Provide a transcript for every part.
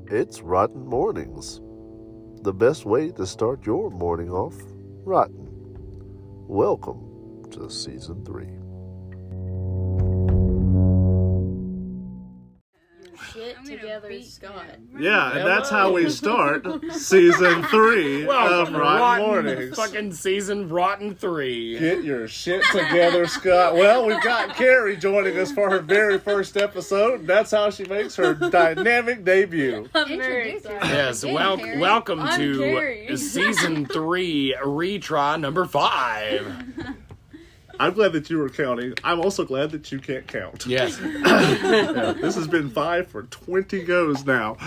It's Rotten Mournings. The best way to start your morning off rotten. Welcome to Season 3. Shit together, Scott. Yeah, and that's how we start Season 3 of Rotten Mournings. Fucking season Rotten 3. Get your shit together, Scott. Well, we've got Carrie joining us for her very first episode. That's how she makes her dynamic debut. I'm very excited. Yes, Carrie. welcome I'm to Carrie. Season 3 retry number 5. I'm glad that you were counting. I'm also glad that you can't count. Yes. Yeah, this has been 5 for 20 goes now.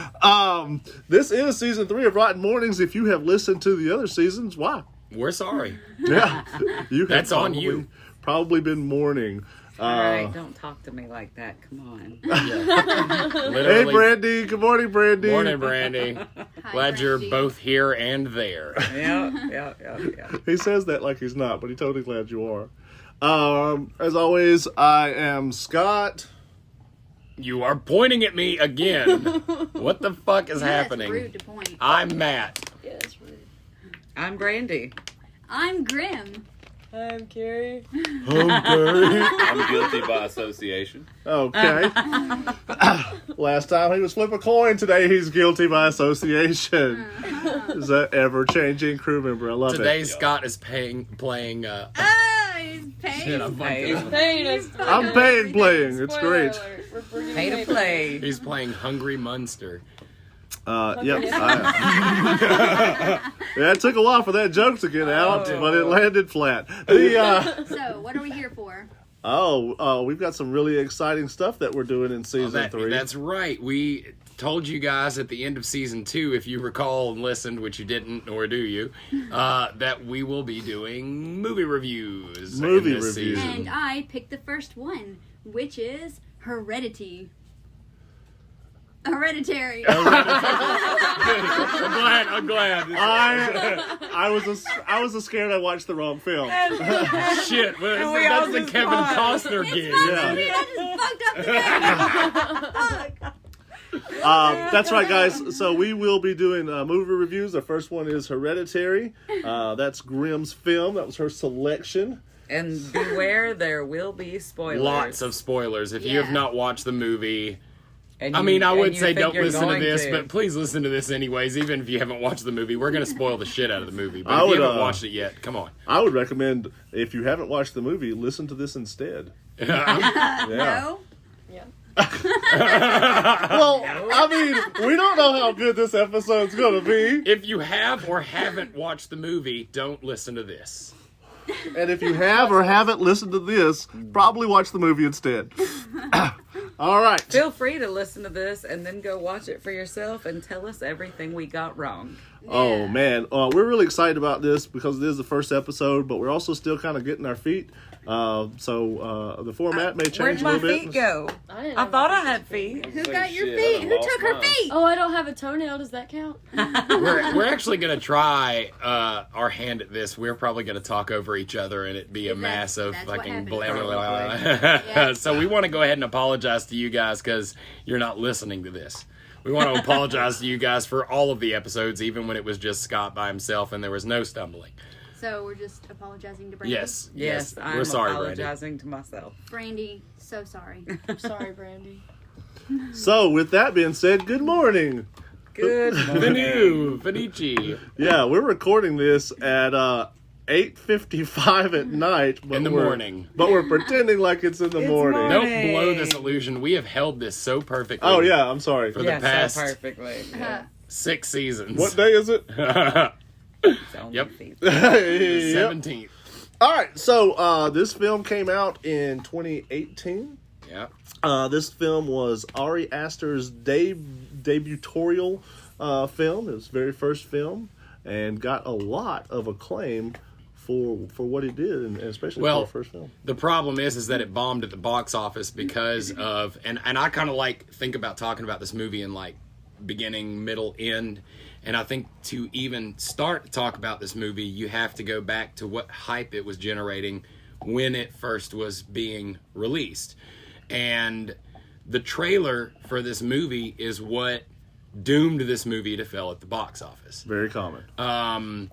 This is Season 3 of Rotten Mornings. If you have listened to the other seasons, why? We're sorry. Yeah, you have That's on you. Probably been mourning. All right, don't talk to me like that. Come on. Hey, Brandy. Good morning, Brandy. Morning, Brandy. Hi, Glad you're Brandy. both here and there. Yeah. He says that like he's not, but he's totally glad you are. As always, I am Scott. You are pointing at me again. What the fuck is happening? That's rude to point. I'm Matt. Yeah, it's rude. I'm Brandy. I'm Grim. I'm Carrie. I'm guilty by association. Okay. Last time he was flip a coin. Today he's guilty by association. Is that ever-changing crew member? I love Today it. Scott is playing. He's paying. Shit, I'm Hey, I'm paying playing. It's great. pay to play. He's playing Hungry Munster. Yep. Yeah, it took a while for that joke to get out, but it landed flat. So, what are we here for? We've got some really exciting stuff that we're doing in Season 3. That's right. We told you guys at the end of Season 2, if you recall and listened, which you didn't, nor do you, that we will be doing movie reviews. Movie in this reviews. season. And I picked the first one, which is Hereditary. I'm glad. I was scared I watched the wrong film. Shit, well, that's the Kevin Costner gig. Yeah. I just fucked up the game. Fuck. That's right, guys. So we will be doing movie reviews. The first one is Hereditary. That's Grimm's film. That was her selection. And beware, there will be spoilers. Lots of spoilers. If you have Yeah. not watched the movie... And I mean, I would and you say think don't you're listen to going this, to. but please listen to this anyways, even if you haven't watched the movie. We're going to spoil the shit out of the movie. But I if you would, haven't watched it yet, come on. I would recommend, if you haven't watched the movie, listen to this instead. No. Well, I mean, we don't know how good this episode's going to be. If you have or haven't watched the movie, don't listen to this. And if you have or haven't listened to this, probably watch the movie instead. All right. Feel free to listen to this and then go watch it for yourself and tell us everything we got wrong. Oh, man. We're really excited about this because it is the first episode, but we're also still kind of getting our feet. So the format may change Where'd a my little bit. feet go? I thought I had feet. Who got your feet? Who took her feet? Oh, I don't have a toenail. Does that count? We're actually going to try our hand at this. We're probably going to talk over each other and it be a mass of that's what fucking happens. blah, blah, blah, blah. Yeah. So we want to go ahead and apologize to you guys because you're not listening to this. We want to apologize to you guys for all of the episodes, even when it was just Scott by himself and there was no stumbling. So, we're just apologizing to Brandy. Yes. Yes, I'm We're sorry, Brandy. apologizing to myself. Brandy, so sorry. I'm sorry, Brandy. So, with that being said, good morning. Good. Venu, Venici. Yeah, we're recording this at 8:55 at night. But In the morning. But we're pretending like it's in the morning. morning. Don't blow this illusion. We have held this so perfectly. Oh, yeah, I'm sorry. For the Yes, past so perfectly. Yeah. 6 seasons. What day is it? It's only Yep. feet. The Yep. 17th. All right, so this film came out in 2018. Yeah. This film was Ari Aster's debutorial film, his very first film, and got a lot of acclaim for what he did, and especially for the first film. The problem is that it bombed at the box office because of, and I kind of think about talking about this movie in like beginning, middle, end. And I think to even start to talk about this movie, you have to go back to what hype it was generating when it first was being released. And the trailer for this movie is what doomed this movie to fail at the box office. Very common.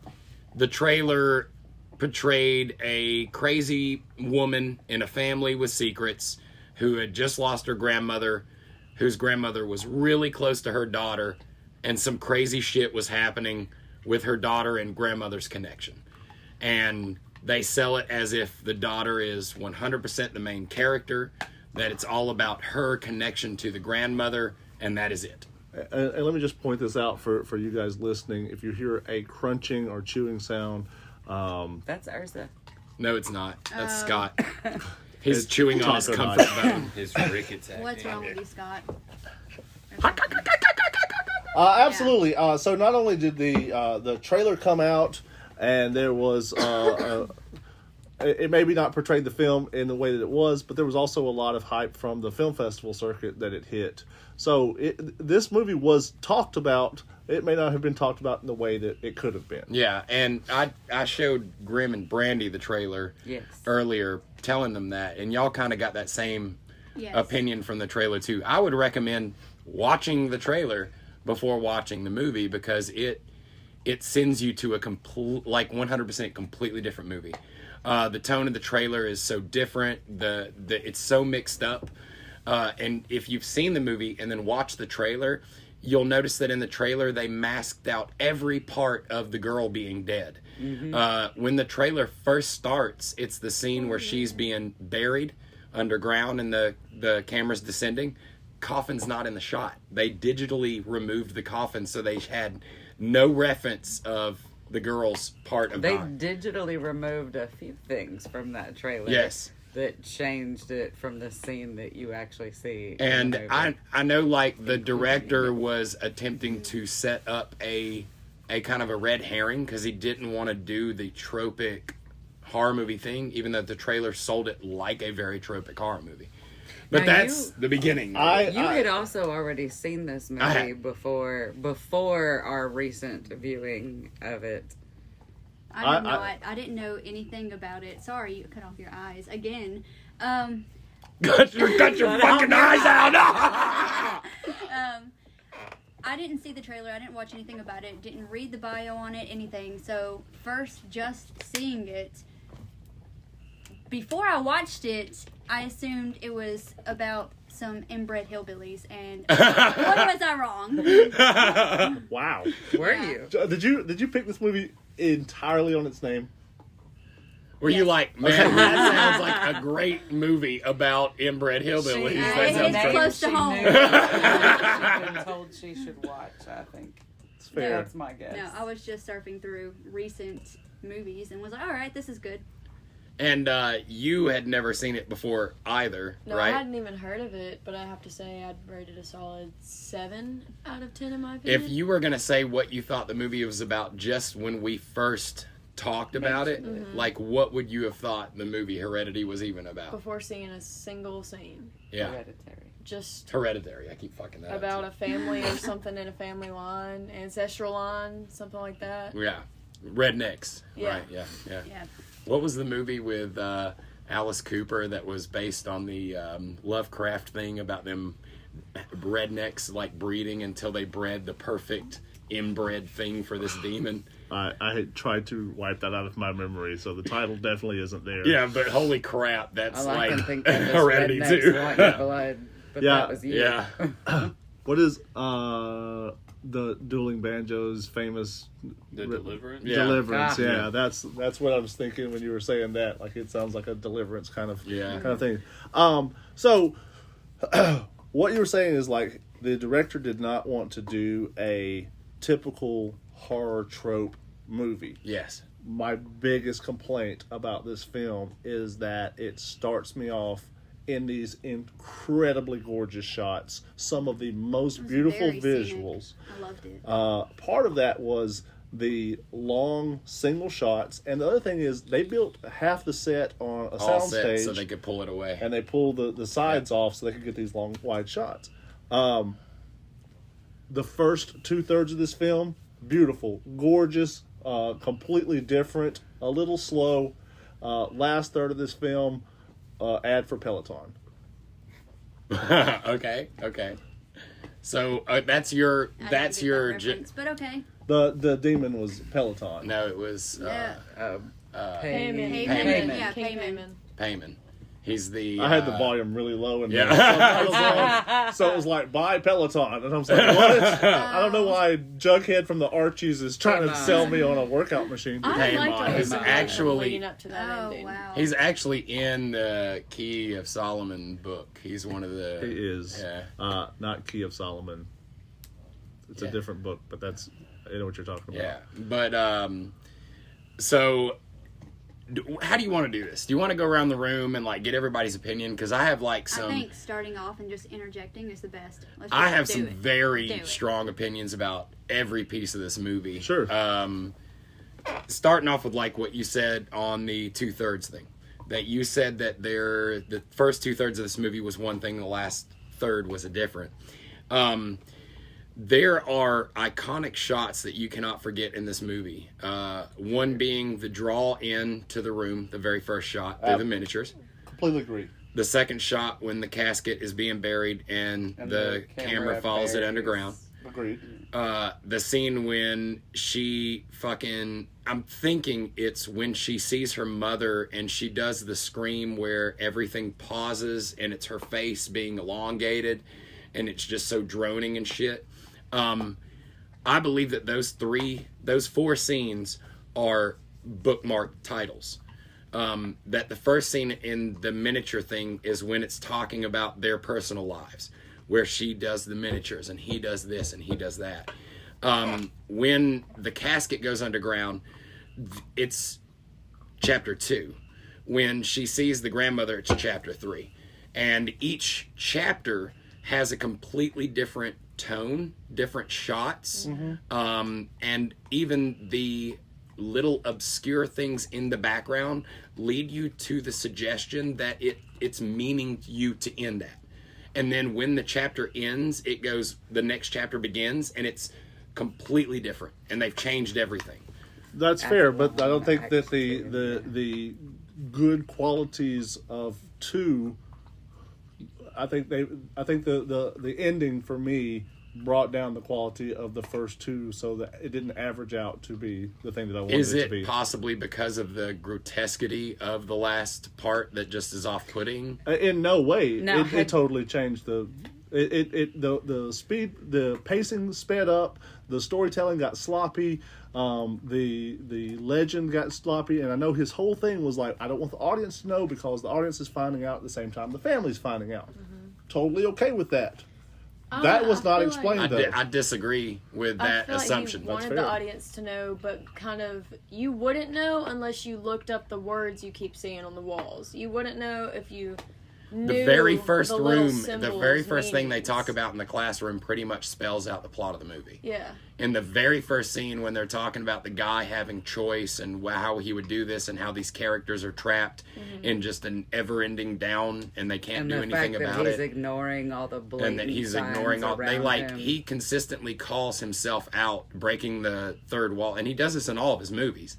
The trailer portrayed a crazy woman in a family with secrets who had just lost her grandmother, whose grandmother was really close to her daughter, and some crazy shit was happening with her daughter and grandmother's connection. And they sell it as if the daughter is 100% the main character, that it's all about her connection to the grandmother, and that is it. And let me just point this out for you guys listening. If you hear a crunching or chewing sound, That's Urza. No, it's not. That's Scott. He's chewing on his taco comfort knife. bone. His rickets. What's wrong with you, Scott? absolutely. So not only did the trailer come out, and there was it maybe not portrayed the film in the way that it was, but there was also a lot of hype from the film festival circuit that it hit. So this movie was talked about. It may not have been talked about in the way that it could have been. Yeah, and I showed Grim and Brandy the trailer earlier, telling them that, and y'all kind of got that same opinion from the trailer too. I would recommend watching the trailer before watching the movie, because it sends you to a 100% completely different movie. The tone of the trailer is so different. It's so mixed up. And if you've seen the movie and then watched the trailer, you'll notice that in the trailer they masked out every part of the girl being dead. Mm-hmm. When the trailer first starts, it's the scene where she's being buried underground and the camera's descending. Coffin's not in the shot. They digitally removed the coffin, so they had no reference of the girl's part of They dying. digitally removed a few things from that trailer. Yes. That changed it from the scene that you actually see. And in the movie. I know, like, the director was attempting to set up a kind of a red herring, because he didn't want to do the tropic horror movie thing, even though the trailer sold it like a very tropic horror movie. But Now that's the beginning. You had also already seen this movie before our recent viewing of it. I didn't know anything about it. Sorry, you cut off your eyes again. Cut your fucking eyes out! I didn't see the trailer. I didn't watch anything about it. Didn't read the bio on it. Anything. So first, just seeing it. Before I watched it, I assumed it was about some inbred hillbillies, and boy, was I wrong. Wow. Were you? Did you pick this movie entirely on its name? Were you like, man, that sounds like a great movie about inbred hillbillies. That sounds it's great. close to home. She'd been told she should watch, I think. It's fair. That's my guess. No, I was just surfing through recent movies and was like, all right, this is good. And you had never seen it before either, No, right? I hadn't even heard of it, but I have to say I'd rate it a solid 7 out of 10 in my opinion. If you were going to say what you thought the movie was about just when we first talked about it, like, what would you have thought the movie Hereditary was even about? Before seeing a single scene. Yeah. Hereditary. Just Hereditary. I keep fucking that about up. a family or something in a family line, ancestral line, something like that. Yeah. Rednecks. Yeah. Right, yeah. Yeah. What was the movie with Alice Cooper that was based on the Lovecraft thing about them rednecks, like, breeding until they bred the perfect inbred thing for this demon? I had tried to wipe that out of my memory, so the title definitely isn't there. Yeah, but holy crap, that's All I like can think of is Hereditary rednecks too. want your blood, but Yeah. that was you. Yeah. What is the Dueling Banjos famous The Deliverance? Yeah. Deliverance? Ah. Yeah, that's what I was thinking when you were saying that. Like, it sounds like a Deliverance kind of thing. So what you were saying is, like, the director did not want to do a typical horror trope movie. Yes. My biggest complaint about this film is that it starts me off in these incredibly gorgeous shots, some of the most beautiful very visuals. I loved it. Part of that was the long single shots, and the other thing is they built half the set on a All set soundstage, so they could pull it away. and they pulled the sides off so they could get these long wide shots. The first 2/3 of this film, beautiful, gorgeous, completely different, a little slow. Last third of this film, ad for Peloton. Okay. So that's your I that's didn't get your that reference, but okay. The demon was Peloton. no, it was Payman. Payman. Yeah, King Payman. Payman. He's the I had the volume really low and Yeah. the subtitles on, so it was like, buy Peloton. And I was like, what? I don't know why Jughead from the Archies is trying to sell me on a workout machine. I Paymon. liked all He's the actually- leading up to that Oh ending. wow. He's actually in the Key of Solomon book. He's one of the. He is. Yeah. Not Key of Solomon. It's a different book, but that's, I know what you're talking about. Yeah, but so how do you want to do this? Do you want to go around the room and like get everybody's opinion? Because I have like some. I think starting off and just interjecting is the best. Let's I just have do some it. very Do it. strong opinions about every piece of this movie. Sure. Starting off with like what you said on the 2/3 thing, that you said that the first 2/3 of this movie was one thing, the last third was a different. There are iconic shots that you cannot forget in this movie. One being the draw into the room, the very first shot through the miniatures. Completely agree. The second shot when the casket is being buried and the camera follows it underground. Agreed. The scene when she fucking, I'm thinking it's when she sees her mother and she does the scream where everything pauses and it's her face being elongated and it's just so droning and shit. I believe that those four scenes are bookmark titles. That the first scene in the miniature thing is when it's talking about their personal lives, where she does the miniatures and he does this and he does that. When the casket goes underground, it's chapter 2. When she sees the grandmother, it's chapter 3. And each chapter has a completely different tone, different shots, and even the little obscure things in the background lead you to the suggestion that it's meaning you to end at. And then when the chapter ends, it goes, the next chapter begins, and it's completely different, and they've changed everything. That's fair, but I don't think that the good qualities of 2. I think the ending for me brought down the quality of the first 2, so that it didn't average out to be the thing that I wanted Is it to be. it possibly because of the grotesquity of the last part that just is off-putting? In no way. No, It totally changed the speed, the pacing sped up, the storytelling got sloppy, the legend got sloppy, and I know his whole thing was like, I don't want the audience to know because the audience is finding out at the same time the family's finding out. Totally okay with that. That was not feel explained though. I disagree with that I feel assumption. Like you wanted the audience to know, but kind of you wouldn't know unless you looked up the words you keep seeing on the walls. You wouldn't know if you knew The very first the little room, the very symbols, first thing they meanings. talk about in the classroom pretty much spells out the plot of the movie. Yeah. In the very first scene when they're talking about the guy having choice and how he would do this and how these characters are trapped in just an ever-ending down and they can't And do the anything fact about that he's it. ignoring all the blatant And that he's signs ignoring all they around like him. he consistently calls himself out, breaking the third wall, and he does this in all of his movies,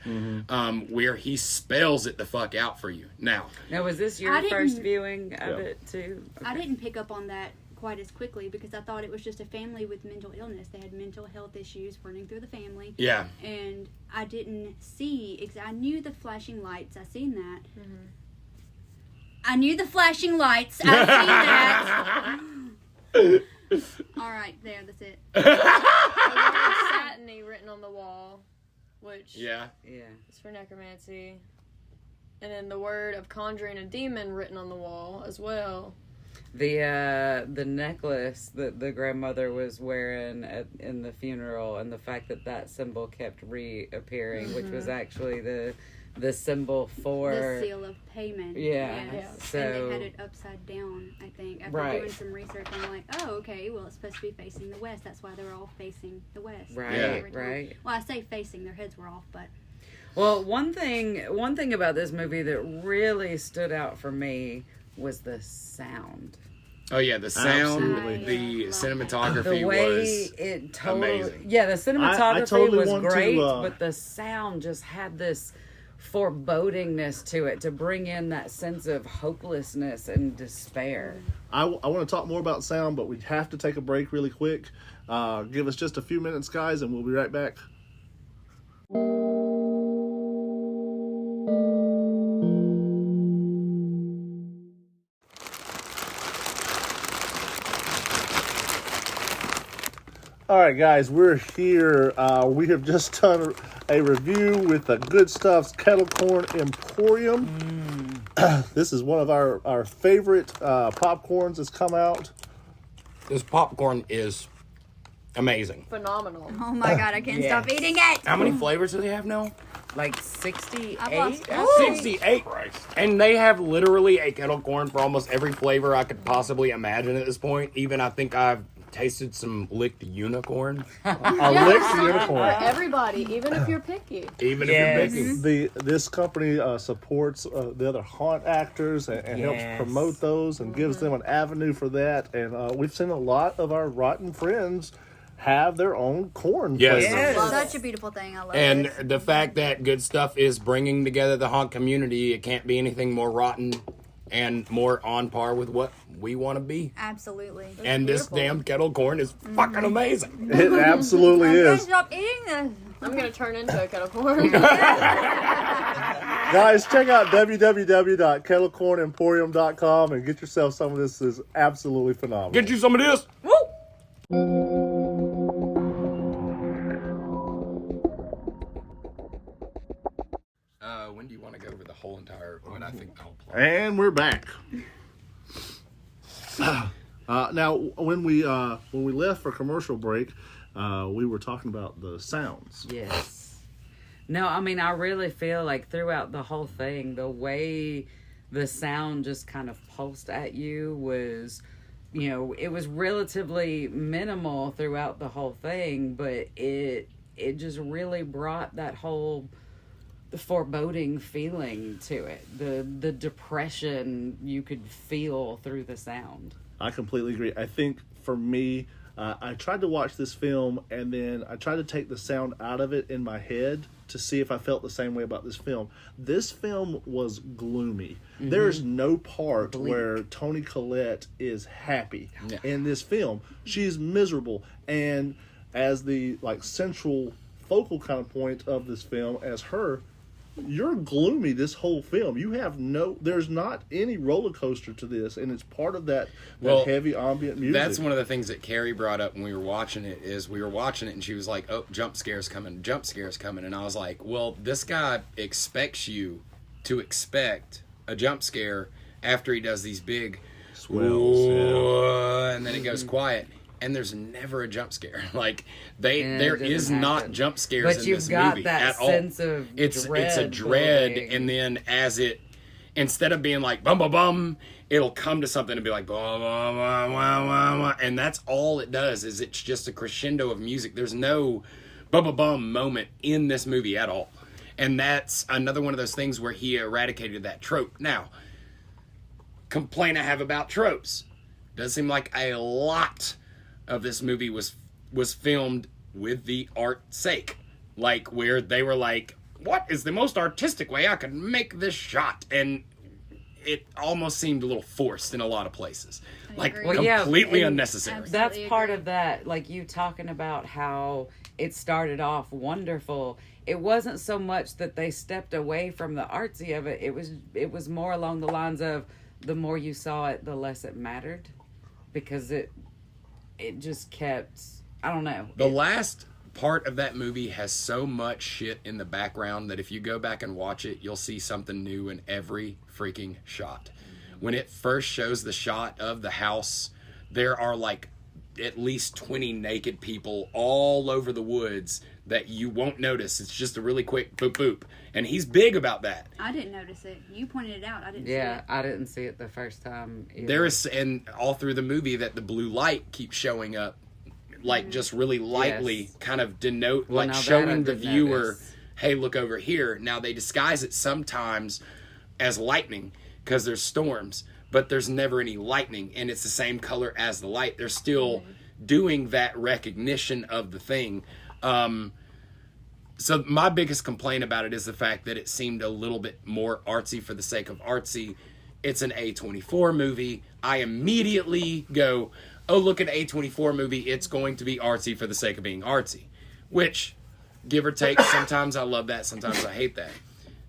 where he spells it the fuck out for you. Now was this your I didn't- first viewing of it too? I didn't pick up on that quite as quickly because I thought it was just a family with mental illness. They had mental health issues running through the family. yeah, And I didn't see, I knew the flashing lights. I seen that. I knew the flashing lights. I seen that. All right, there, that's it. The word satiny written on the wall, which yeah. is for necromancy. And then the word of conjuring a demon written on the wall as well. The necklace that the grandmother was wearing in the funeral, and the fact that symbol kept reappearing, which was actually the symbol for The seal of payment. Yeah. Yes. So and they had it upside down, I think. After Right. doing some research, I'm like, oh, okay, well, it's supposed to be facing the west. That's why they were all facing the west. Right, Yeah. right. Well, I say facing, their heads were off, but Well, one thing about this movie that really stood out for me was the sound. Oh yeah, the sound, Absolutely. the Love cinematography The way was it totally, amazing. yeah, the cinematography I totally was want to, great, but the sound just had this forebodingness to it, to bring in that sense of hopelessness and despair. I want to talk more about sound, but we have to take a break really quick. Give us just a few minutes, guys, and we'll be right back. All right, guys, we're here. We have just done a review with the Good Stuff's Kettle Corn Emporium. This is one of our favorite popcorns that's come out. This popcorn is amazing. Phenomenal. Oh my god, I can't stop eating it. How many flavors do they have now? Like 68? I've lost 68. And they have literally a kettle corn for almost every flavor I could possibly imagine at this point. Even I think I've tasted some licked unicorn. A licked unicorn. For everybody, even if you're picky. Even if you're picky. This company supports the other haunt actors and helps promote those and gives them an avenue for that. And we've seen a lot of our rotten friends have their own corn Yes. flavors. It's such a beautiful thing. I love And it. the fact that Good Stuff is bringing together the haunt community, it can't be anything more rotten and more on par with what we want to be. Absolutely. And this damn kettle corn is fucking amazing. It absolutely I can't is. stop eating this. I'm gonna turn into a kettle corn. Guys, check out www.kettlecornemporium.com and get yourself some of this. Is absolutely phenomenal. Get you some of this. When do you want to go over the whole entire, what I think the whole plot? And we're back. Now, when we left for commercial break, we were talking about the sounds. Yes. No, I mean, I really feel like throughout the whole thing, the way the sound just kind of pulsed at you was, you know, it was relatively minimal throughout the whole thing, but it just really brought that whole foreboding feeling to it. The depression you could feel through the sound. I completely agree. I think for me, I tried to watch this film and then I tried to take the sound out of it in my head to see if I felt the same way about this film. This film was gloomy. Mm-hmm. There's no part where Toni Collette is happy in this film. She's miserable. And as the central focal kind of point of this film, as her, you're gloomy this whole film. You have there's not any roller coaster to this, and it's part of that heavy ambient music. That's one of the things that Carrie brought up when we were watching it, is we were watching it and she was like, oh, jump scare's coming. And I was like, well, this guy expects you to expect a jump scare after he does these big swells, and then it goes quiet. And there's never a jump scare. There is not jump scares in this movie at all. Sense of it's a dread, building. and then instead of being like bum bum bum, it'll come to something and be like bum bum bum bum bum, and that's all it does. Is it's just a crescendo of music. There's no bum bum bum moment in this movie at all, and that's another one of those things where he eradicated that trope. Now, complaint I have about tropes. Does seem like a lot of this movie was filmed with the art's sake. Where they were like, what is the most artistic way I could make this shot? And it almost seemed a little forced in a lot of places. Completely unnecessary. That's part of that, you talking about how it started off wonderful. It wasn't so much that they stepped away from the artsy of it. It was more along the lines of the more you saw it, the less it mattered. Because it just kept, I don't know. The last part of that movie has so much shit in the background that if you go back and watch it, you'll see something new in every freaking shot. When it first shows the shot of the house, there are at least 20 naked people all over the woods that you won't notice. It's just a really quick boop boop. And he's big about that. I didn't notice it. You pointed it out. I didn't see it. Yeah, I didn't see it the first time either. There is, and all through the movie, that the blue light keeps showing up, just really lightly, kind of denote, showing the viewer, hey, look over here. Now, they disguise it sometimes as lightning, because there's storms, but there's never any lightning, and it's the same color as the light. They're still doing that recognition of the thing. So my biggest complaint about it is the fact that it seemed a little bit more artsy for the sake of artsy. It's an A24 movie. I immediately go, oh, look at an A24 movie. It's going to be artsy for the sake of being artsy. Which, give or take, sometimes I love that, sometimes I hate that.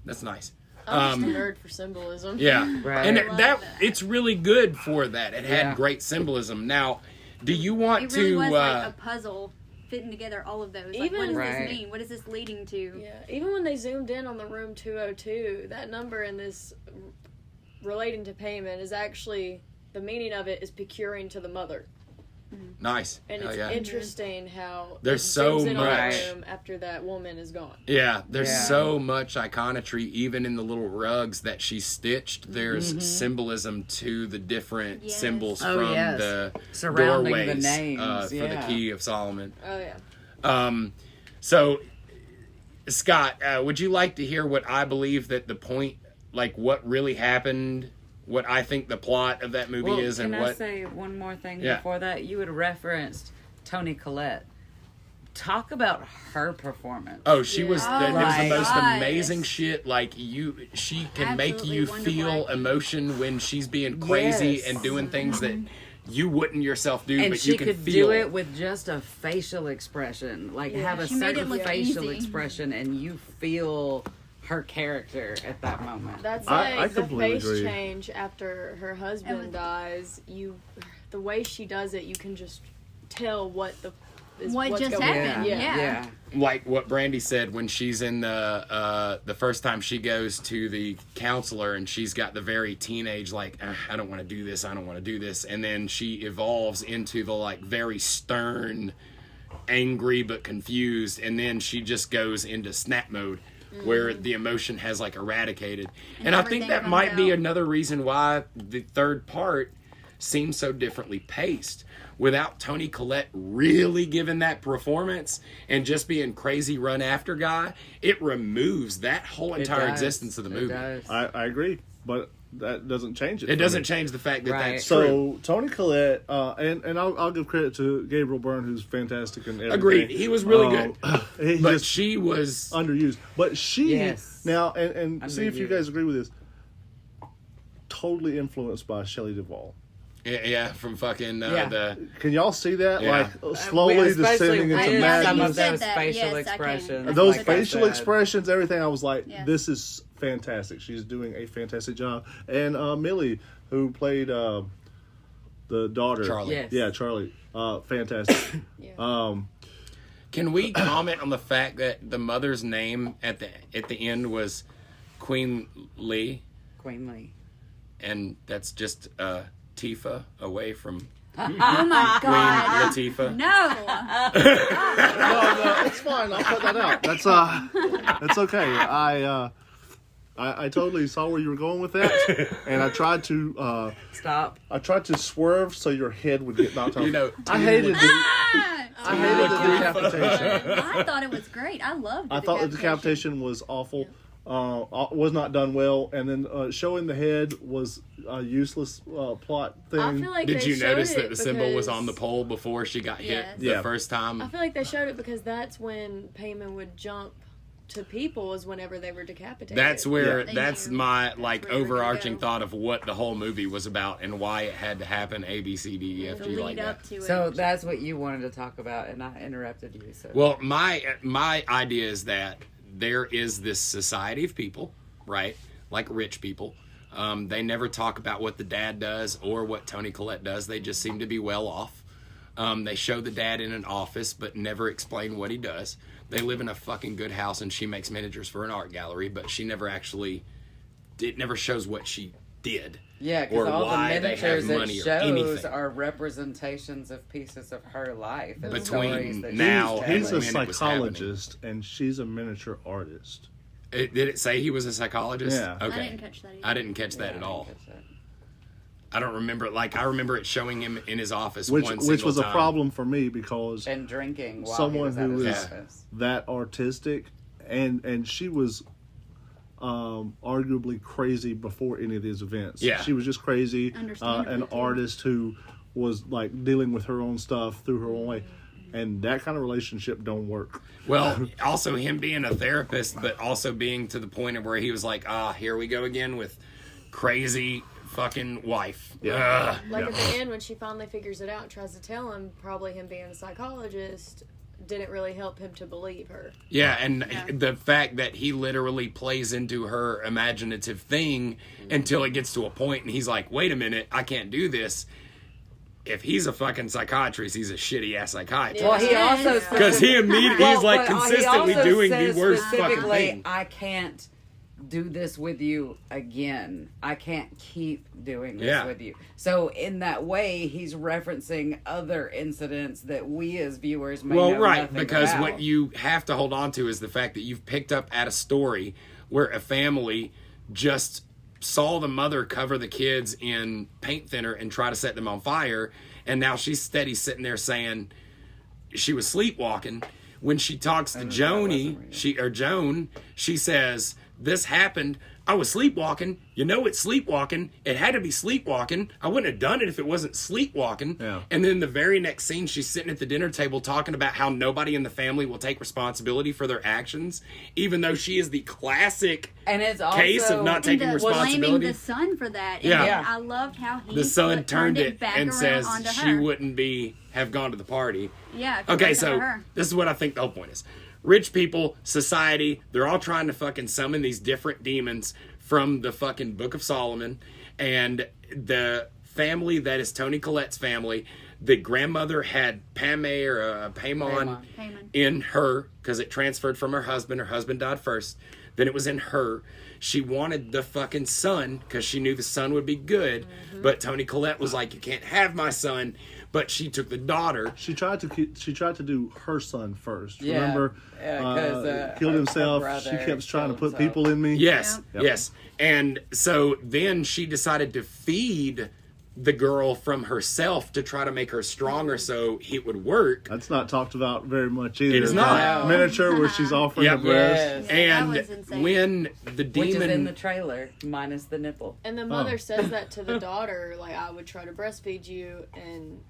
That's nice. I'm just a nerd for symbolism. Yeah. Right. And I love that that. it's really good for that. It had Yeah. great symbolism. Now, do you want It really to... was like a puzzle fitting together all of those. Like, Even- what does Right. this mean? What is this leading to? Yeah, even when they zoomed in on the room 202, that number in this relating to payment is actually, the meaning of it is procuring to the mother. Nice. And Hell it's yeah. interesting how There's it so zooms in on the much. room after that woman is gone. Yeah, there's Yeah. so much iconography, even in the little rugs that she stitched. There's symbolism to the different Yes. symbols Oh, from yes. the Surrounding the doorways names, for the yeah. Key of Solomon. Oh yeah. So, Scott, would you like to hear what I believe that the point, like what really happened, what I think the plot of that movie is, and can I what? say one more thing Yeah. before that? You had referenced Toni Collette. Talk about her performance. Oh, she was Oh the, it was the my most God. amazing shit. Like she can make Absolutely you wonderful feel acting. emotion when she's being crazy Yes. and doing things that you wouldn't yourself do, And but she you can could feel do it with just a facial expression. Like, Yeah. have a She made it certain look facial easy. expression, and you feel her character at that moment. That's I like the completely face agree. change after her husband dies. The way she does it, you can just tell what's What just going happened, on. yeah. like what Brandy said when she's in the first time she goes to the counselor and she's got the very teenage like I don't want to do this, I don't want to do this, and then she evolves into the like very stern, angry but confused, and then she just goes into snap mode where the emotion has like eradicated. And I think everything that comes might be out. another reason why the third part seems so differently paced. Without Toni Collette really giving that performance and just being crazy run after guy, it removes that whole It entire does. existence of the It movie. does. I agree, but that doesn't change it. It for doesn't me. change the fact that Right. that's true. So Toni Collette, and I'll give credit to Gabriel Byrne, who's fantastic in everything. Agreed. He was really good. He But just she was underused. But she Yes. now and see if you Underused. guys agree with this. Totally influenced by Shelley Duvall. yeah, from fucking Yeah. the Can y'all see that? Yeah. Like slowly Especially descending with into now that some you of madness. said those that, facial yes, I can. expressions. Those like I facial said. expressions, everything. I was like, Yes. this is fantastic. She's doing a fantastic job. And Millie, who played the daughter, Charlie. Yes. yeah, Charlie, fantastic. Yeah. Can we comment on the fact that the mother's name at the end was Queen Lee, Queen Lee. and that's just Tifa away from Oh my Queen God. Latifah? No. No, it's fine. I'll cut that out. That's okay. I totally saw where you were going with that, and I tried to Stop. swerve so your head would get knocked off. You know, I hated the Ah! decapitation. I thought it was great. I loved I thought the decapitation was awful. Was not done well, and then showing the head was a useless plot thing. I feel like did they you showed notice it that the symbol was because- on the pole before she got hit Yes. the Yeah. first time? I feel like they showed it because that's when Payman would jump to people, is whenever they were decapitated. That's where Thank that's you. my That's like where we're gonna overarching go. thought of what the whole movie was about and why it had to happen A B C D E F The G lead like up that. to it. So that's what you wanted to talk about, and I interrupted you. So Well, my idea is that there is this society of people, right? Like rich people. They never talk about what the dad does or what Toni Collette does. They just seem to be well off. They show the dad in an office, but never explain what he does. They live in a fucking good house, and she makes miniatures for an art gallery, but she never actually. It never shows what she did. yeah, or because all the why they have miniatures it money or shows anything. are representations of pieces of her life and Between stories that now she's and He's a when it was psychologist, and she's a miniature artist. Did it say he was a psychologist? Yeah. Okay. I didn't catch that either. I didn't catch that Yeah, at I didn't all. catch that. I don't remember. Like I remember it showing him in his office, Which one was a time. problem for me because And drinking while someone he was at who his is office. that artistic, and she was arguably crazy before any of these events. Yeah. She was just crazy, Understandably, an too. artist who was like dealing with her own stuff through her own way. And that kind of relationship don't work. Well, also him being a therapist, but also being to the point of where he was like, here we go again with crazy fucking wife. Yeah. Like at the end when she finally figures it out and tries to tell him, probably him being a psychologist didn't really help him to believe her. Yeah, and the fact that he literally plays into her imaginative thing until it gets to a point and he's like, wait a minute, I can't do this. If he's a fucking psychiatrist, he's a shitty ass psychiatrist. Well, he also because he immediately he's like consistently doing the worst fucking thing. I can't do this with you again. I can't keep doing this with you. So in that way, he's referencing other incidents that we as viewers may know nothing because about. what you have to hold on to is the fact that you've picked up at a story where a family just saw the mother cover the kids in paint thinner and try to set them on fire, and now she's steady sitting there saying she was sleepwalking. When she talks to Joan, she says, this happened. I was sleepwalking. You know it's sleepwalking. It had to be sleepwalking. I wouldn't have done it if it wasn't sleepwalking. Yeah. And then the very next scene, she's sitting at the dinner table talking about how nobody in the family will take responsibility for their actions, even though she is the classic case of not taking responsibility. Blaming the son for that. And I loved how the son turned it back and says she her. wouldn't have gone to the party. Yeah. Okay, so this is what I think the whole point is. Rich people, society, they're all trying to fucking summon these different demons from the fucking Book of Solomon. And the family that is Toni Collette's family, the grandmother had Paimon in her because it transferred from her husband. Her husband died first. Then it was in her. She wanted the fucking son because she knew the son would be good. Mm-hmm. But Toni Collette was like, you can't have my son. But she took the daughter. She tried to do her son first. Yeah. Remember, killed himself. She kept trying to put people in me. Yes, yes. And so then she decided to feed the girl from herself to try to make her stronger so it would work. That's not talked about very much either. It is not. Miniature where she's offering the breast. Yes. And when the demon... Which is in the trailer, minus the nipple. And the mother says that to the daughter, like, I would try to breastfeed you, and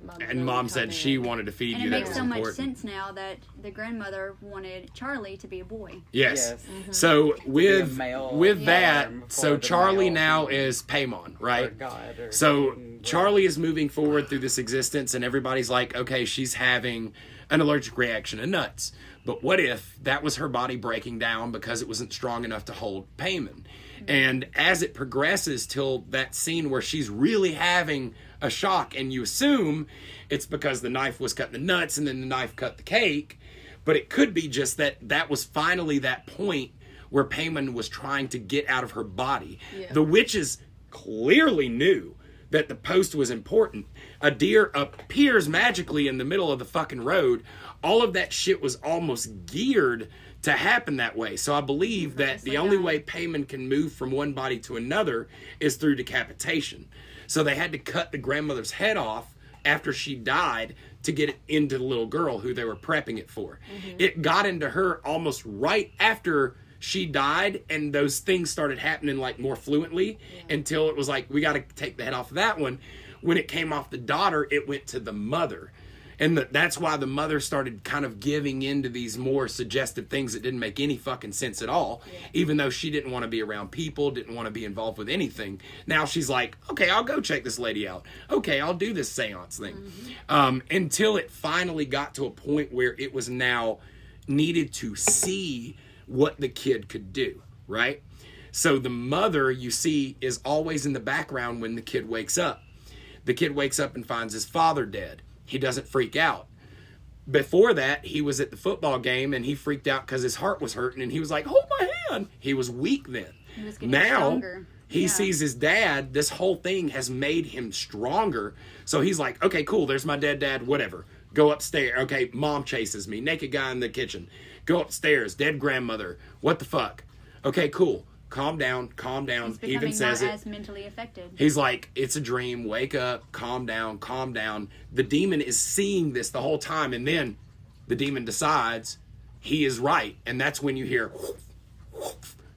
Mom said she wanted to feed you. And it that makes was so important. much sense now that the grandmother wanted Charlie to be a boy. Yes. Mm-hmm. So with that, so Charlie now is Paimon, right? So Charlie is moving forward through this existence, and everybody's like, okay, she's having an allergic reaction to nuts. But what if that was her body breaking down because it wasn't strong enough to hold Paimon? And as it progresses till that scene where she's really having a shock, and you assume it's because the knife was cutting the nuts and then the knife cut the cake, but it could be just that was finally that point where Paimon was trying to get out of her body. Yeah. The witches clearly knew that the post was important. A deer appears magically in the middle of the fucking road. All of that shit was almost geared to happen that way. So I believe that the only way Paimon can move from one body to another is through decapitation. So they had to cut the grandmother's head off after she died to get it into the little girl who they were prepping it for. Mm-hmm. It got into her almost right after she died, and those things started happening like more fluently until it was like, we got to take the head off of that one. When it came off the daughter, it went to the mother. And that's why the mother started kind of giving into these more suggestive things that didn't make any fucking sense at all. Yeah. Even though she didn't want to be around people, didn't want to be involved with anything. Now she's like, okay, I'll go check this lady out. Okay, I'll do this seance thing. Mm-hmm. Until it finally got to a point where it was now needed to see what the kid could do, right? So the mother, you see, is always in the background when the kid wakes up. The kid wakes up and finds his father dead. He doesn't freak out. Before that, he was at the football game and he freaked out because his heart was hurting and he was like, hold my hand. He was weak then. He was getting stronger. He sees his dad. This whole thing has made him stronger. So he's like, okay, cool. There's my dead dad, whatever. Go upstairs. Okay, mom chases me. Naked guy in the kitchen. Go upstairs. Dead grandmother. What the fuck? Okay, cool. Calm down. Calm down. He's becoming not as mentally affected. He's like, it's a dream. Wake up. Calm down. Calm down. The demon is seeing this the whole time. And then the demon decides he is right. And that's when you hear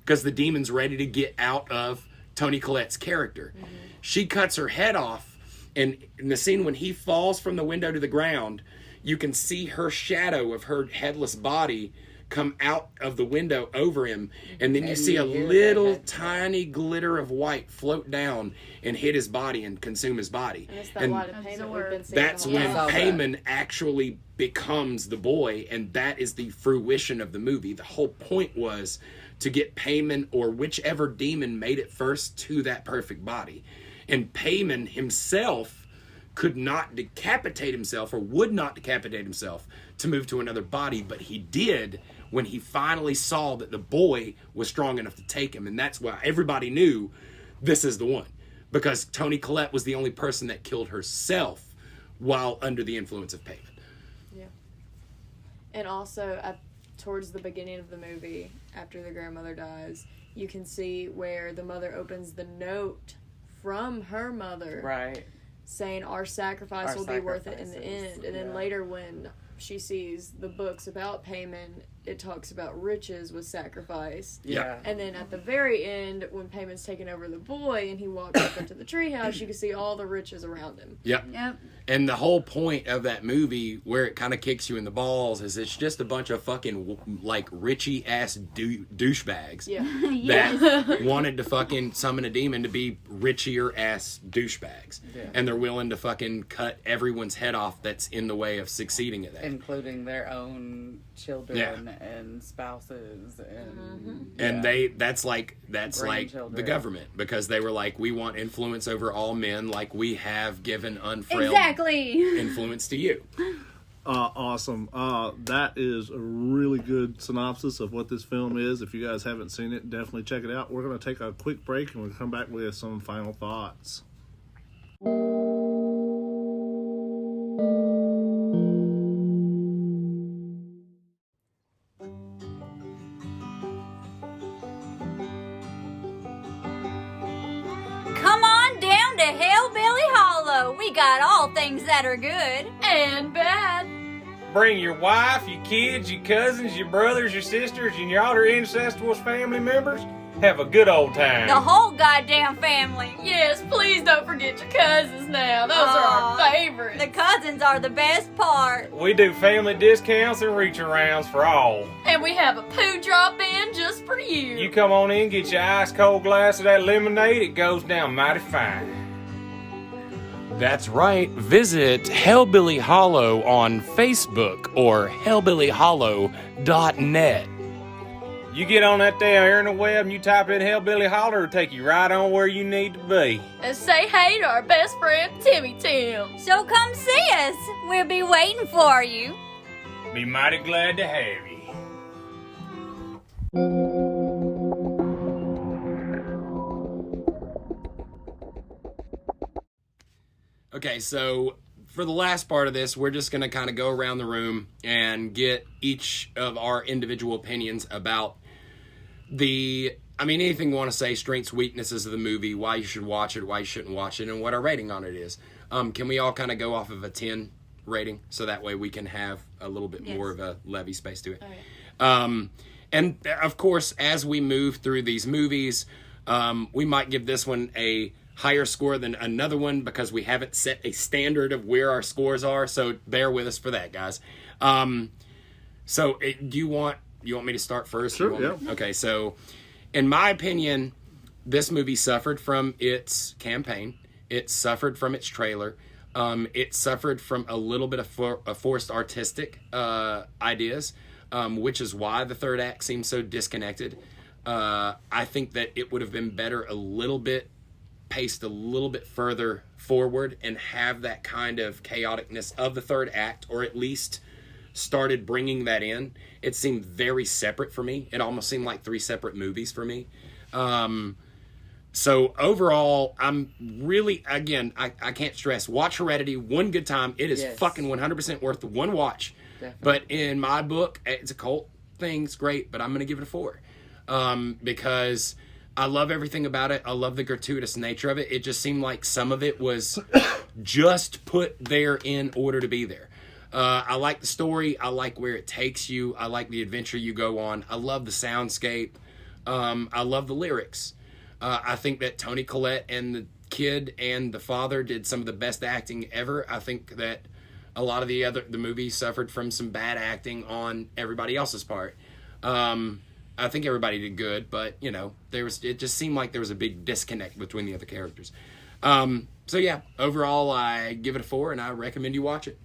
because the demon's ready to get out of Toni Collette's character. Mm-hmm. She cuts her head off. And in the scene when he falls from the window to the ground, you can see her shadow of her headless body come out of the window over him, and then you see a little tiny glitter of white float down and hit his body and consume his body. And it's that light of pain that we've been seeing. That's when Payman actually becomes the boy, and that is the fruition of the movie. The whole point was to get Payman, or whichever demon made it first, to that perfect body. And Payman himself could not decapitate himself, or would not decapitate himself, to move to another body, but he did when he finally saw that the boy was strong enough to take him. And that's why everybody knew this is the one, because Toni Collette was the only person that killed herself while under the influence of Payman. Yeah. And also, towards the beginning of the movie, after the grandmother dies, you can see where the mother opens the note from her mother. Right. Saying our sacrifice will be worth it in the end. And then later when she sees the books about Payman, it talks about riches with sacrifice. Yeah. And then at the very end, when Payman's taking over the boy and he walks up into the treehouse, you can see all the riches around him. Yep. And the whole point of that movie, where it kind of kicks you in the balls, is it's just a bunch of fucking, like, richy ass douchebags that wanted to fucking summon a demon to be richier ass douchebags. Yeah. And they're willing to fucking cut everyone's head off that's in the way of succeeding at that. Including their own children and spouses and that's like the government, because they were like, we want influence over all men, like we have given unfrail influence to you. Awesome. That is a really good synopsis of what this film is. If you guys haven't seen it, definitely check it out. We're going to take a quick break and we'll come back with some final thoughts. We got all things that are good and bad. Bring your wife, your kids, your cousins, your brothers, your sisters, and your other incestuous family members. Have a good old time. The whole goddamn family. Yes, please don't forget your cousins now. Those are our favorites. The cousins are the best part. We do family discounts and reach-arounds for all. And we have a poo drop-in just for you. You come on in, get your ice-cold glass of that lemonade. It goes down mighty fine. That's right. Visit Hellbilly Hollow on Facebook or hellbillyhollow.net. You get on that there interweb and you type in Hellbilly Hollow, it'll take you right on where you need to be. And say hey to our best friend, Timmy Tim. So come see us. We'll be waiting for you. Be mighty glad to have you. Okay, so for the last part of this, we're just going to kind of go around the room and get each of our individual opinions about anything you want to say, strengths, weaknesses of the movie, why you should watch it, why you shouldn't watch it, and what our rating on it is. Can we all kind of go off of a 10 rating, so that way we can have a little bit more of a levy space to it? Right. And, of course, as we move through these movies, we might give this one a higher score than another one, because we haven't set a standard of where our scores are, so bear with us for that, guys. Do you want me to start first? Sure, yeah. Okay, so in my opinion, this movie suffered from its campaign. It suffered from its trailer. It suffered from a little bit of forced artistic ideas, which is why the third act seems so disconnected. I think that it would have been better paced a little bit further forward and have that kind of chaoticness of the third act, or at least started bringing that in. It seemed very separate for me. It almost seemed like 3 separate movies for me. So overall, I'm really, again, I can't stress, watch Hereditary one good time. It is fucking 100% worth the one watch. Definitely. But in my book, it's a cult thing. It's great, but I'm going to give it a 4. Because I love everything about it. I love the gratuitous nature of it. It just seemed like some of it was just put there in order to be there. I like the story. I like where it takes you. I like the adventure you go on. I love the soundscape. I love the lyrics. I think that Toni Collette and the kid and the father did some of the best acting ever. I think that a lot of the movie suffered from some bad acting on everybody else's part. I think everybody did good, but it just seemed like there was a big disconnect between the other characters. So yeah, overall I give it a 4, and I recommend you watch it.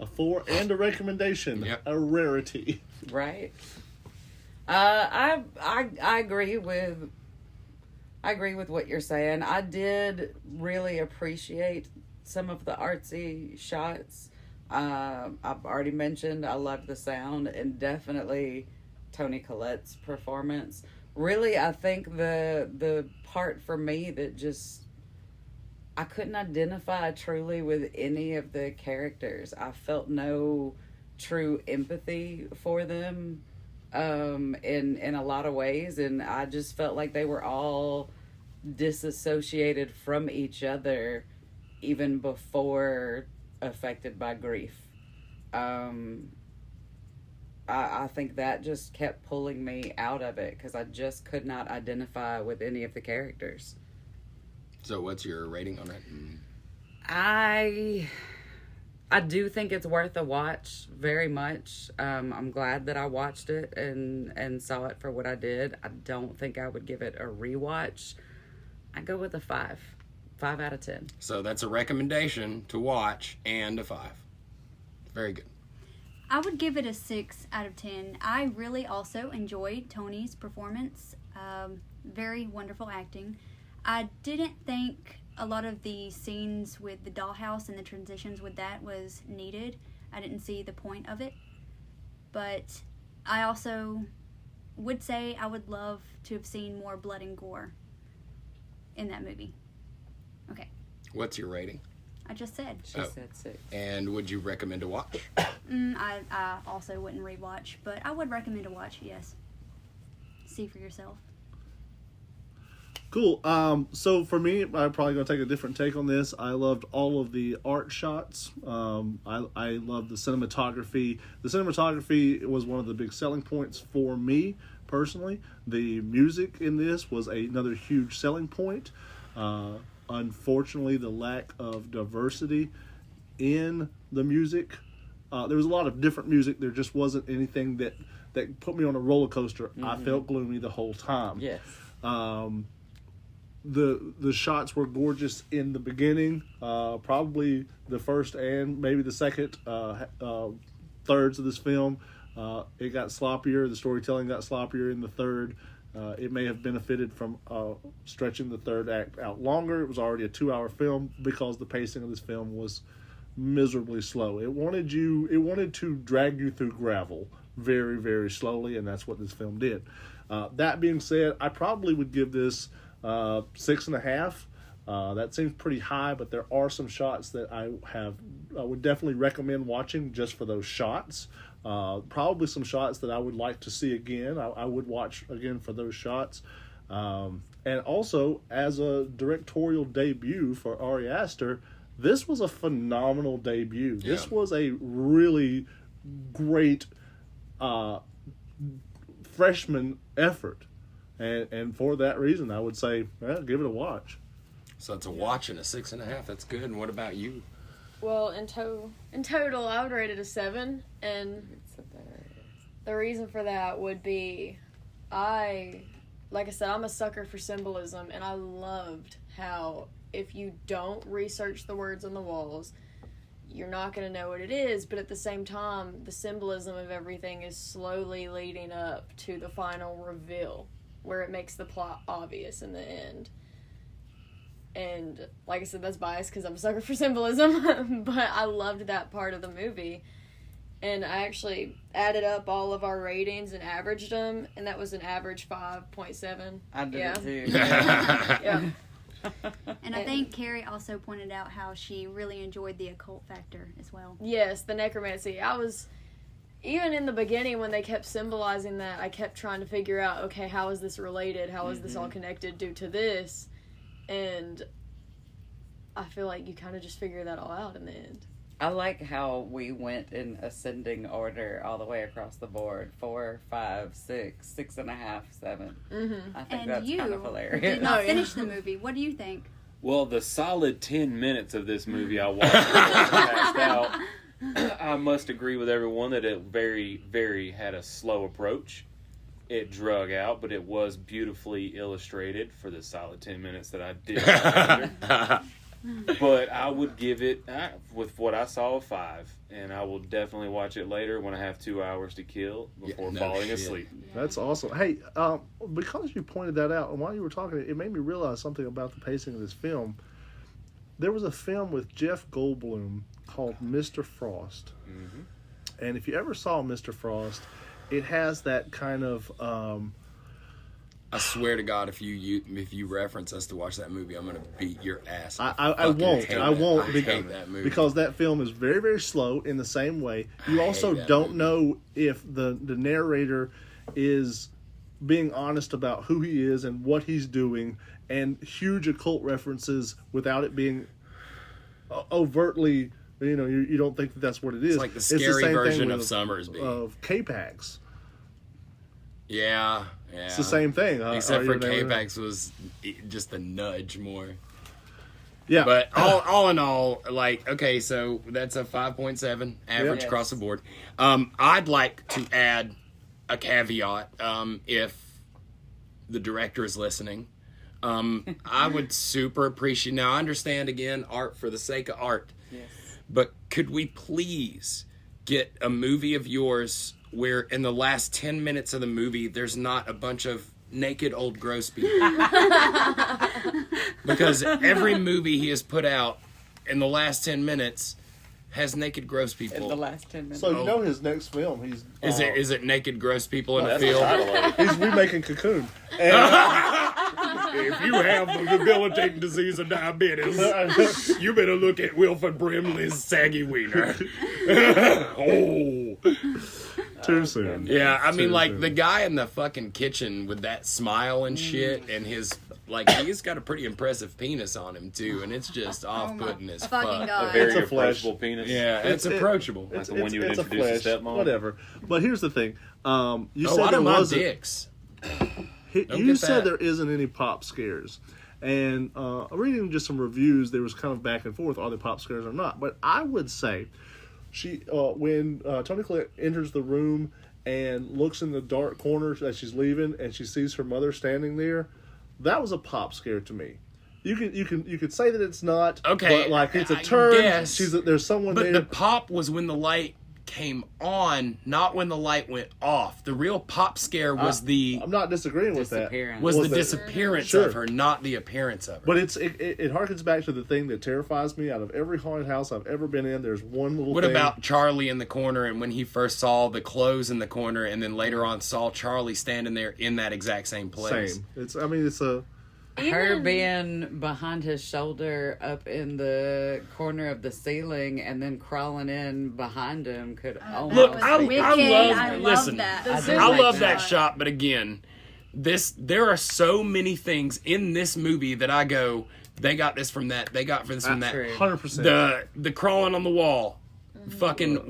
A 4 and a recommendation. Yep. A rarity. Right. I agree with what you're saying. I did really appreciate some of the artsy shots. I've already mentioned I loved the sound, and definitely Toni Collette's performance. Really, I think the part for me that just I couldn't identify truly with any of the characters. I felt no true empathy for them in a lot of ways, and I just felt like they were all disassociated from each other even before affected by grief. I think that just kept pulling me out of it because I just could not identify with any of the characters. So what's your rating on it? I do think it's worth a watch very much. I'm glad that I watched it and saw it for what I did. I don't think I would give it a rewatch. I go with a 5 out of 10. So that's a recommendation to watch and a 5. Very good. I would give it a 6 out of 10. I really also enjoyed Toni's performance. Very wonderful acting. I didn't think a lot of the scenes with the dollhouse and the transitions with that was needed. I didn't see the point of it. But I also would say I would love to have seen more blood and gore in that movie. Okay. What's your rating? I just said. She said 6. And would you recommend to watch? I also wouldn't rewatch, but I would recommend to watch, yes. See for yourself. Cool. So for me, I'm probably going to take a different take on this. I loved all of the art shots. I loved the cinematography. The cinematography was one of the big selling points for me personally. The music in this was another huge selling point. Unfortunately, the lack of diversity in the music. There was a lot of different music. There just wasn't anything that put me on a roller coaster. Mm-hmm. I felt gloomy the whole time. Yes. The shots were gorgeous in the beginning. Probably the first and maybe the second thirds of this film. It got sloppier. The storytelling got sloppier in the third. It may have benefited from stretching the third act out longer. It was already a 2-hour film because the pacing of this film was miserably slow. It wanted to drag you through gravel very, very slowly, and that's what this film did. That being said, I probably would give this 6.5. That seems pretty high, but there are some shots that I would definitely recommend watching just for those shots. Probably some shots that I would like to see again. I would watch again for those shots. And also, as a directorial debut for Ari Aster, this was a phenomenal debut. Yeah. This was a really great freshman effort. And for that reason, I would say, give it a watch. So it's a watch and a 6.5. That's good. And what about you? Well, in total, I would rate it a 7, and the reason for that would be, like I said, I'm a sucker for symbolism, and I loved how if you don't research the words on the walls, you're not going to know what it is, but at the same time, the symbolism of everything is slowly leading up to the final reveal, where it makes the plot obvious in the end. And like I said, that's biased because I'm a sucker for symbolism, but I loved that part of the movie. And I actually added up all of our ratings and averaged them, and that was an average 5.7. I did it too. Yeah. And I think Carrie also pointed out how she really enjoyed the occult factor as well. Yes, the necromancy. Even in the beginning when they kept symbolizing that, I kept trying to figure out, okay, how is this related? How is this all connected due to this? And I feel like you kind of just figure that all out in the end. I like how we went in ascending order all the way across the board. 4, 5, 6, 6.5, 7. Mm-hmm. I think that's kind of hilarious. Did not finish the movie. What do you think? Well, the solid 10 minutes of this movie I watched, I passed out. I must agree with everyone that it very had a slow approach. It drug out, but it was beautifully illustrated for the solid 10 minutes that I did. But I would give it, with what I saw, a 5. And I will definitely watch it later when I have 2 hours to kill before falling asleep. That's awesome. Hey, because you pointed that out, and while you were talking, it made me realize something about the pacing of this film. There was a film with Jeff Goldblum called Mr. Frost. Mm-hmm. And if you ever saw Mr. Frost, it has that kind of... I swear to God, if you reference us to watch that movie, I'm going to beat your ass. I won't because that movie. Because that film is very, very slow in the same way. You also don't know if the narrator is being honest about who he is and what he's doing, and huge occult references without it being overtly, you don't think that that's what it is. It's like the scary version of Summersby. Of K-Pax. Yeah. It's the same thing. Except for K-Pax was just a nudge more. Yeah. But all in all, okay, so that's a 5.7 average across the board. I'd like to add a caveat, if the director is listening. I would super appreciate... Now, I understand, again, art for the sake of art. Yes. But could we please get a movie of yours where in the last 10 minutes of the movie, there's not a bunch of naked old gross people? Because every movie he has put out in the last 10 minutes has naked gross people. In the last 10 minutes. So his next film, he's... Is it naked gross people in a field? He's remaking Cocoon. If you have the debilitating disease of diabetes, you better look at Wilford Brimley's saggy wiener. Too soon. Yeah, I mean, the guy in the fucking kitchen with that smile and shit, and his, he's got a pretty impressive penis on him, too, and it's just off-putting as fuck. A very approachable penis. Yeah, it's approachable. Like the one you would introduce to stepmom. Whatever. But here's the thing. You said I there don't mind wasn't... dicks. You said there isn't any pop scares. And reading just some reviews, there was kind of back and forth, are there pop scares or not? But I would say... when Toni Collette enters the room and looks in the dark corner as she's leaving, and she sees her mother standing there, that was a pop scare to me. You could say that it's not, okay, but it's a turn. Yes. There's someone there. But the pop was when the light came on, not when the light went off. The real pop scare was I'm not disagreeing with that. Was the disappearance of her, not the appearance of her. But it harkens back to the thing that terrifies me. Out of every haunted house I've ever been in, there's one little What thing. about Charlie in the corner, and when he first saw the clothes in the corner, and then later on saw Charlie standing there in that exact same place? Same. It's a... Her being behind his shoulder up in the corner of the ceiling and then crawling in behind him could almost... Look, I love that. I love that shot. shot, but again, there are so many things in this movie that I go, they got this from that, they got this from that. 100%. The crawling on the wall. Fucking...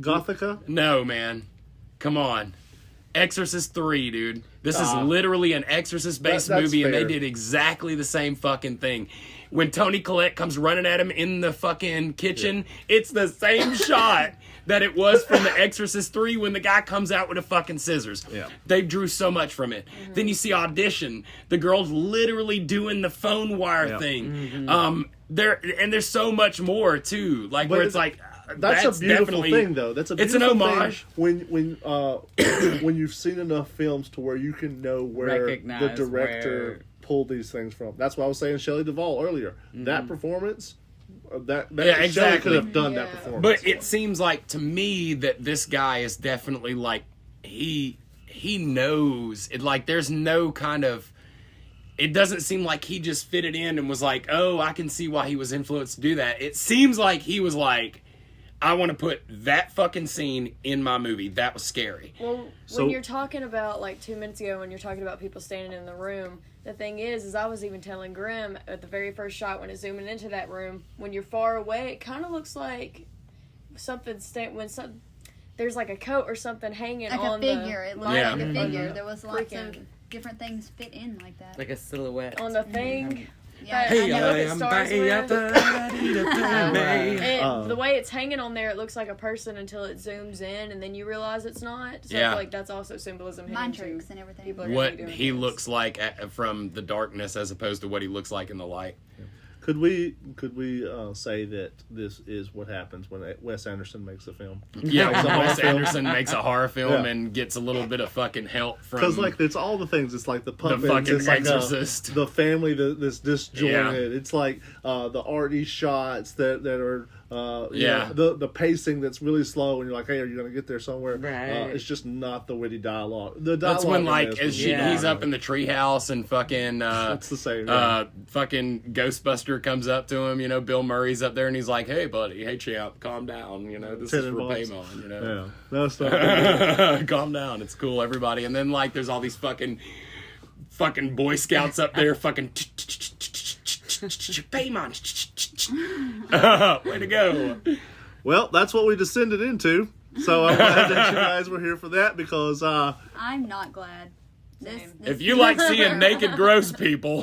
Gothica? No, man. Come on. Exorcist 3, dude. This is literally an Exorcist-based movie, and they did exactly the same fucking thing. When Toni Collette comes running at him in the fucking kitchen, it's the same shot that it was from The Exorcist 3 when the guy comes out with a fucking scissors. Yeah. They drew so much from it. Mm-hmm. Then you see Audition. The girl's literally doing the phone wire thing. Mm-hmm. There's so much more, too. Where it's like... That's a beautiful thing, though. That's a beautiful it's an homage. Thing when you've seen enough films to where you can know where the director pulled these things from. That's why I was saying Shelley Duvall earlier. Mm-hmm. That performance, exactly. Shelley could have done that performance. But it seems like to me that this guy is definitely he knows it. There's no kind of. It doesn't seem like he just fitted in and was like, oh, I can see why he was influenced to do that. It seems like he was like, I want to put that fucking scene in my movie. That was scary. Well, when you're talking about, 2 minutes ago, when you're talking about people standing in the room, the thing is I was even telling Grim at the very first shot when it's zooming into that room, when you're far away, it kind of looks like something, there's a coat or something hanging on a figure. It looked like a figure. There was lots of different things fit in like that. Like a silhouette. On the thing. Yeah, But I know what it I'm starts back with. at And the way it's hanging on there, it looks like a person until it zooms in, and then you realize it's not. So I Yeah. feel like that's also symbolism. mind hidden tricks too. and everything. People are gonna What be doing he this. looks like from the darkness as opposed to what he looks like in the light. Could we say that this is what happens when Wes Anderson makes a film? Yeah, Makes a horror Wes film. Anderson makes a horror film Yeah. and gets a little bit of fucking help from Because like it's all the things. It's like the puppets. fucking it's like Exorcist. the family that's disjointed. Yeah. It's like the arty shots that are Yeah. the pacing that's really slow, and you're like, hey, are you going to get there somewhere? Right. It's just not the witty dialogue. The dialogue. That's when in like this as was she, Yeah. he's up in the treehouse and fucking It's the same. Yeah. fucking Ghostbuster comes up to him. You know, Bill Murray's up there and he's like, "Hey, buddy, hey champ, calm down. You know, this is for Tenenbaums. Paymon. You know, Yeah. No, it's not. calm down. It's cool, everybody." And then like there's all these fucking Boy Scouts up there, fucking Paymon. Way to go. Well, that's what we descended into. So I'm glad that you guys were here for that because I'm not glad. This If you like seeing naked, gross people,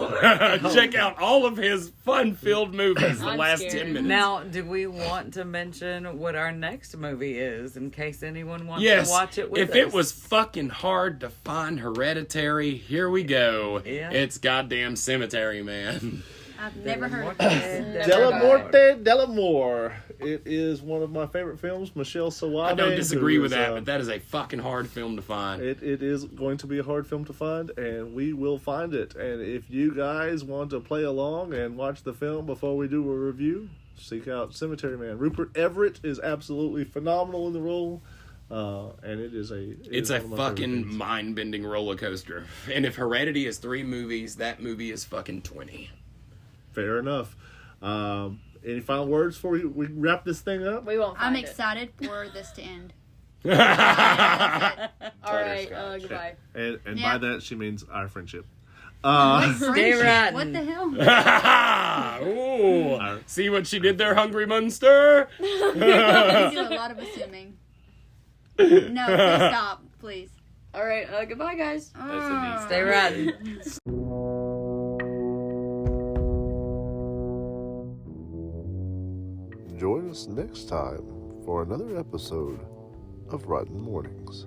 check out all of his fun-filled movies the I'm last scared. 10 minutes. Now, do we want to mention what our next movie is in case anyone wants Yes, to watch it with if us? it was fucking hard to find Hereditary, here we go. Yeah. It's goddamn Cemetery, man. I've never heard of this. Della Morte Delamore. It is one of my favorite films. Michelle Sawabe. I don't disagree who with is, that, but that is a fucking hard film to find. It is going to be a hard film to find, and we will find it. And if you guys want to play along and watch the film before we do a review, seek out Cemetery Man. Rupert Everett is absolutely phenomenal in the role, and it is It's a one of my favorite fucking things. mind-bending roller coaster. And if Heredity is 3 movies, that movie is fucking 20. Fair enough. Any final words before we wrap this thing up? We won't I'm find it. excited for this to end. All right, Butterscotch. goodbye. And Yeah. by that, she means our friendship. Friendship. rotten. What the hell? Ooh. See what she did there, Hungry Munster? You do a lot of assuming. No, please stop, please. All right, goodbye, guys. Stay rotten. Join us next time for another episode of Rotten Mournings.